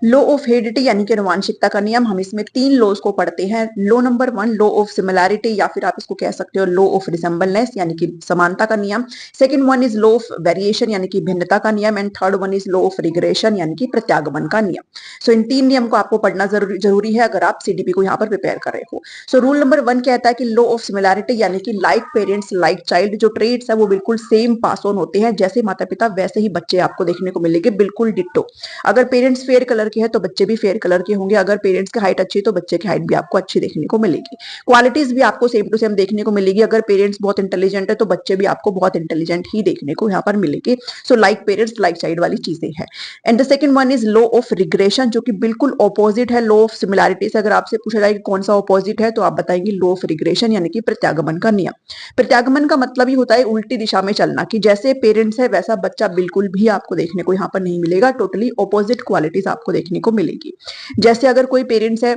Low of heredity यानी कि आनुवंशिकता का नियम, हम इसमें 3 लॉज को पढ़ते हैं। Law number 1 law of similarity या फिर आप इसको कह सकते हो लॉ ऑफ रिसेम्बलनेस यानी कि समानता का नियम। Second one is law of variation यानी कि भिन्नता का नियम। And third one is law of regression यानी कि प्रत्यागमन का नियम। सो इन 3 नियम को आपको पढ़ना जरूरी है अगर आप सीडीपी को यहाँ पर प्रिपेयर कर रहे हो। सो रूल नंबर 1 कहता है कि लॉ ऑफ सिमिलैरिटी यानी कि लाइक पेरेंट्स लाइक चाइल्ड, जो ट्रेड्स है वो बिल्कुल सेम पास ऑन होते हैं, जैसे माता पिता वैसे ही बच्चे आपको देखने को मिलेंगे, बिल्कुल डिट्टो। अगर पेरेंट्स फेयर कलर के हैं तो बच्चे भी फेयर कलर के होंगे, अगर पेरेंट्स की हाइट अच्छी है तो बच्चे की हाइट भी आपको अच्छी देखने को मिलेगी। क्वालिटीज भी आपको सेम टू सेम देखने को मिलेगी, अगर पेरेंट्स बहुत इंटेलिजेंट है तो बच्चे भी आपको बहुत इंटेलिजेंट ही देखने को यहाँ पर मिलेंगे। So like parents like child वाली चीजें हैं। And the second one is law of regression, जो कि बिल्कुल ऑपोजिट है लॉ ऑफ सिमिलैरिटी से। अगर आपसे पूछा जाए कि कौन सा ऑपोजिट है तो आप बताएंगे लॉ ऑफ रिग्रेशन यानी कि प्रत्यागमन का नियम। प्रत्यागमन का मतलब ही होता है उल्टी दिशा में चलना, कि जैसे पेरेंट्स है वैसा बच्चा बिल्कुल भी आपको देखने को यहाँ पर नहीं मिलेगा, टोटली ऑपोजिट क्वालिटीज आपको देखने को मिलेगी। जैसे अगर कोई पेरेंट्स है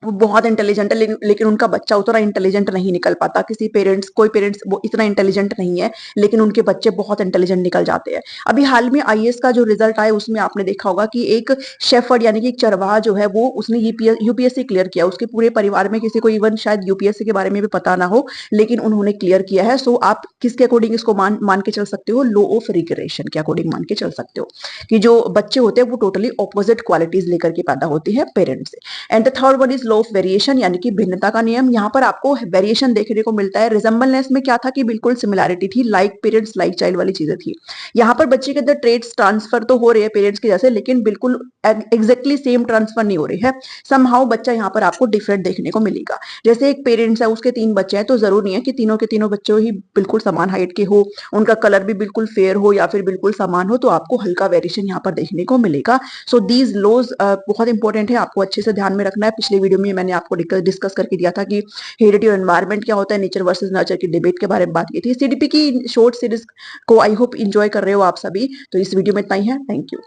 वो बहुत इंटेलिजेंट है लेकिन उनका बच्चा उतना इंटेलिजेंट नहीं निकल पाता, कोई पेरेंट्स वो इतना इंटेलिजेंट नहीं है लेकिन उनके बच्चे बहुत इंटेलिजेंट निकल जाते हैं। अभी हाल में आईएएस का जो रिजल्ट आया उसमें आपने देखा होगा कि एक शेफर्ड यानी कि एक चरवाहा जो है वो उसने यूपीएससी क्लियर किया, उसके पूरे परिवार में किसी को इवन शायद यूपीएससी के बारे में भी पता ना हो लेकिन उन्होंने क्लियर किया है। सो आप किसके अकॉर्डिंग इसको मान के चल सकते हो, लॉ ऑफ रिग्रेशन के अकॉर्डिंग मान के चल सकते हो कि जो बच्चे होते हैं वो टोटली ऑपोजिट क्वालिटीज लेकर के पैदा होते हैं पेरेंट्स से। And the third one is law of variation यानी कि भिन्नता का नियम। यहाँ पर आपको वेरिएशन देखने को मिलता है। रिजेम्बलनेस में क्या था कि बिल्कुल सिमिलैरिटी थी, लाइक पेरेंट्स लाइक चाइल्ड वाली चीजें थी। यहाँ पर बच्चे के अंदर ट्रेड्स ट्रांसफर तो हो रहे हैं पेरेंट्स के जैसे, लेकिन बिल्कुल एग्जैक्टली सेम ट्रांसफर नहीं हो रही है। समहाउ बच्चा यहाँ पर आपको डिफरेंट देखने को मिलेगा। जैसे एक पेरेंट्स है उसके 3 बच्चे हैं तो जरूर नहीं है कि तीनों के तीनों बच्चे ही बिल्कुल समान हाइट के हो, उनका कलर भी बिल्कुल फेयर हो या फिर बिल्कुल समान हो, तो आपको हल्का वेरिएशन यहाँ पर देखने को मिलेगा। सो दीज लॉज बहुत इंपॉर्टेंट है, आपको अच्छे से ध्यान में रखना है। पिछले वीडियो में मैंने आपको डिस्कस करके दिया था कि हेरिडिटी और एनवायरमेंट क्या होता है, नेचर वर्सेस नर्चर की डिबेट के बारे में बात की थी। सीडीपी की शॉर्ट सीरीज को आई होप इंजॉय कर रहे हो आप सभी। तो इस वीडियो में इतना ही है। Thank you.